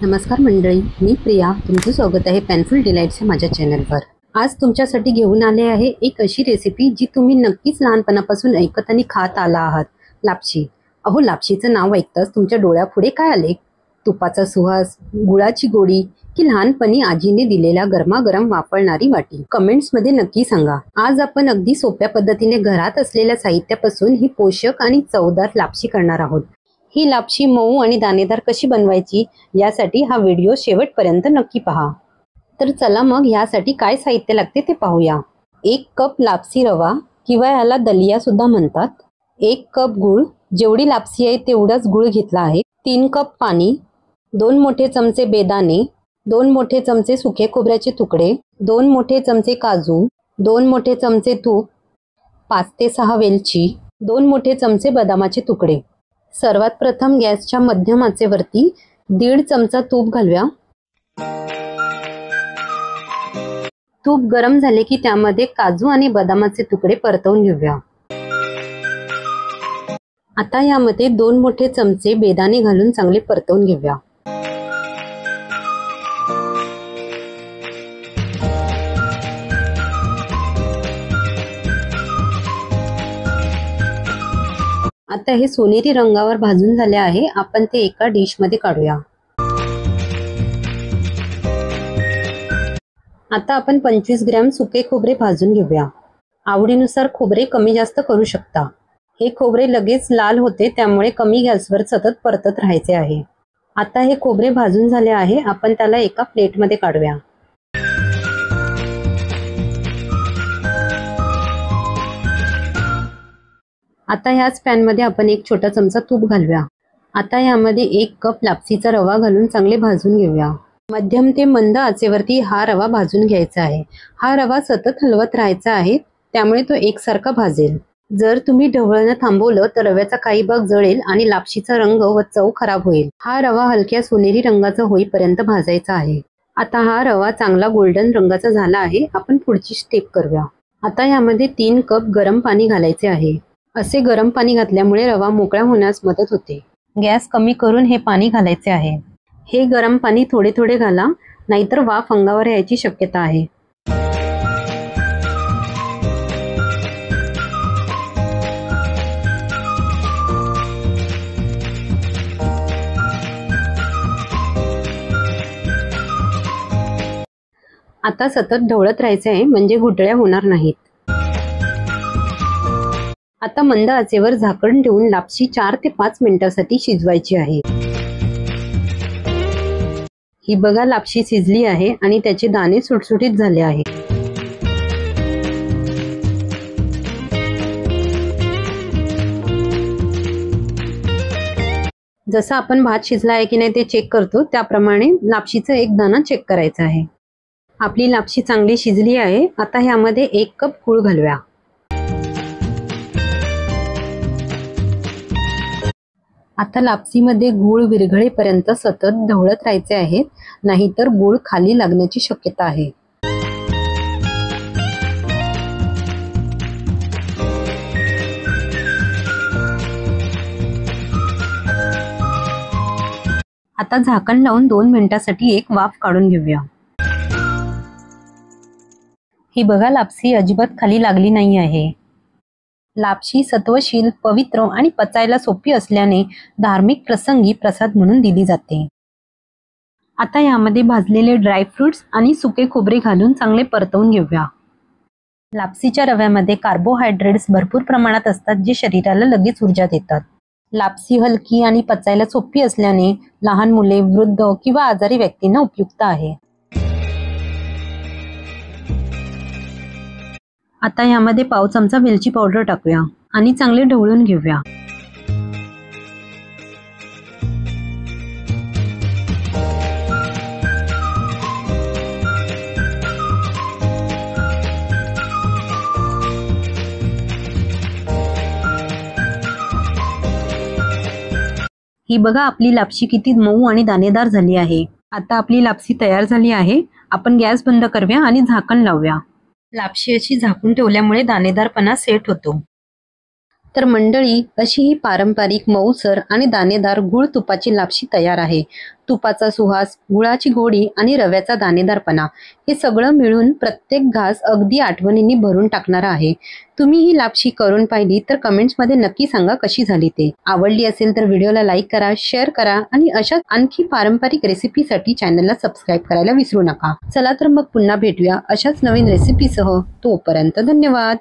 नमस्कार मंडळी, मी प्रिया. तुमचं स्वागत आहे पेनफुल डिलाइट्सच्या माझ्या चॅनलवर. आज तुमच्यासाठी घेऊन आले आहे एक अशी रेसिपी जी तुम्ही नक्कीच लहानपणापासून ऐकत आणि खात आला आहात. लापशी. अहो, लापशीचं नाव ऐकताच तुमच्या डोळ्यापुढे काय आले? तुपाचा सुवास, गुळाची गोडी की लहानपणी आजीने दिलेल्या गरमागरम वापरणारी वाटी? कमेंट्समध्ये नक्की सांगा. आज आपण अगदी सोप्या पद्धतीने घरात असलेल्या साहित्यापासून ही पोषक आणि चवदार लापशी करणार आहोत. ही लापशी मऊ आणि दाणेदार कशी बनवायची यासाठी हा व्हिडिओ शेवटपर्यंत नक्की पहा. तर चला मग यासाठी काय साहित्य लागते ते पाहूया. 1 कप लापसी रवा किंवा याला दलिया सुद्धा म्हणतात. 1 कप गूळ, जेवढी लापसी आहे तेवढाच गूळ घेतला आहे. 3 कप पाणी, 2 मोठे चमचे बेदाणे, 2 मोठे चमचे सुके खोबऱ्याचे तुकडे, 2 मोठे चमचे काजू, 2 मोठे चमचे तूप, 5 ते 6 वेलची, 2 मोठे चमचे बदामाचे तुकडे. सर्वात प्रथम गॅसच्या मध्यम आचेवरती 1.5 चमचा तूप घालूया. तूप गरम झाले की त्यामध्ये काजू आणि बदामाचे तुकडे परतवून घेऊया. आता यामध्ये 2 मोठे चमचे बेदाणे घालून चांगले परतवून घेऊया. आता हे सोनेरी रंगावर भाजून झाले आहे. आपण ते एका डिश मध्ये काढूया. आता आपण 25 ग्रॅम सुके खोबरे भाजून घेऊया. आवडीनुसार खोबरे कमी जास्त करू शकता. हे खोबरे लगेच लाल होते, त्यामुळे कमी गॅसवर सतत परतत राहायचे आहे. आता हे खोबरे भाजून झाले आहे. आपण त्याला एका प्लेट मध्ये काढूया. आता ह्याच पॅन मध्ये आपण 1 छोटा चमचा तूप घालूया. आता यामध्ये 1 कप लापसीचा रवा घालून चांगले भाजून घेऊया. मध्यम ते मंद आचेवरती हा रवा भाजून घ्यायचा आहे. हा रवा सतत हलवत राहायचा आहे, त्यामुळे तो एकसारखा भाजेल. जर तुम्ही ढवळणं थांबवलं तर रव्याचा काही भाग जळेल आणि लापशीचा रंग व चव खराब होईल. हा रवा हलक्या सोनेरी रंगाचा होईपर्यंत भाजायचा आहे. आता हा रवा चांगला गोल्डन रंगाचा झाला आहे. आपण पुढची स्टेप करूया. आता यामध्ये 3 कप गरम पाणी घालायचे आहे. असे गरम पाणी घातल्यामुळे रवा मोकळा होण्यास मदत होते. गॅस कमी करून हे पाणी घालायचे आहे. हे गरम पाणी थोडे थोडे घाला, नाहीतर वाफ अंगावर यायची शक्यता आहे. आता सतत ढवळत राहायचे आहे, म्हणजे गुठळ्या होणार नाहीत. आता मंद आचेवर झाकण ठेवून लापशी 4 ते 5 मिनिटांसाठी शिजवायची आहे. ही बघा, लापशी शिजली आहे आणि त्याचे दाणे सुटसुटीत झाले आहे. जसं आपण भात शिजला आहे की नाही ते चेक करतो, त्याप्रमाणे लापशीचा एक दाणा चेक करायचा आहे. आपली लापशी चांगली शिजली आहे. आता ह्यामध्ये 1 कप गूळ घालूया. आता लापसीमध्ये गूळ विरघळेपर्यंत सतत ढवळत राहायचे आहे, नाहीतर गूळ खाली लागण्याची शक्यता आहे. आता झाकण लावून 2 मिनिटांसाठी एक वाफ काढून घेऊया. ही बघा, लापसी अजिबात खाली लागली नाही आहे. लापशी सत्वशील, पवित्र आणि पचायला सोपी असल्याने धार्मिक प्रसंगी प्रसाद म्हणून दिली जाते. आता यामध्ये भाजलेले ड्रायफ्रुट्स आणि सुके खोबरे घालून चांगले परतवून घेऊया. लापसीच्या रव्यामध्ये कार्बोहायड्रेट्स भरपूर प्रमाणात असतात, जे शरीराला लगेच ऊर्जा देतात. लापसी हलकी आणि पचायला सोपी असल्याने लहान मुले, वृद्ध किंवा आजारी व्यक्तींना उपयुक्त आहे. आता यामध्ये पाव चमचा वेलची पावडर टाकूया आणि चांगले ढवळून घेऊया. ही बघा, आपली लापशी किती मऊ आणि दाणेदार झाली आहे. आता आपली लापसी तयार झाली आहे. आपण गॅस बंद करूया आणि झाकण लावूया. लापशी अशी झाकून ठेवल्यामुळे दाणेदारपणा सेट होतो. तर मंडळी, अशी ही पारंपरिक मऊसर आणि दाणेदार गुळ तुपाची लापशी तयार आहे. तुपाचा सुहास, गुळाची गोडी आणि रव्याचा दाणेदारपणा हे सगळं मिळून प्रत्येक घास अगदी आठवणींनी भरून टाकणारा आहे. तुम्ही ही लापशी करून पाहिली तर कमेंट्समध्ये नक्की सांगा कशी झाली ते. आवडली असेल तर व्हिडिओला लाईक करा, शेअर करा आणि अशाच आणखी पारंपरिक रेसिपीसाठी चॅनलला सबस्क्राईब करायला विसरू नका. चला तर मग पुन्हा भेटूया अशाच नवीन रेसिपीसह. तोपर्यंत धन्यवाद.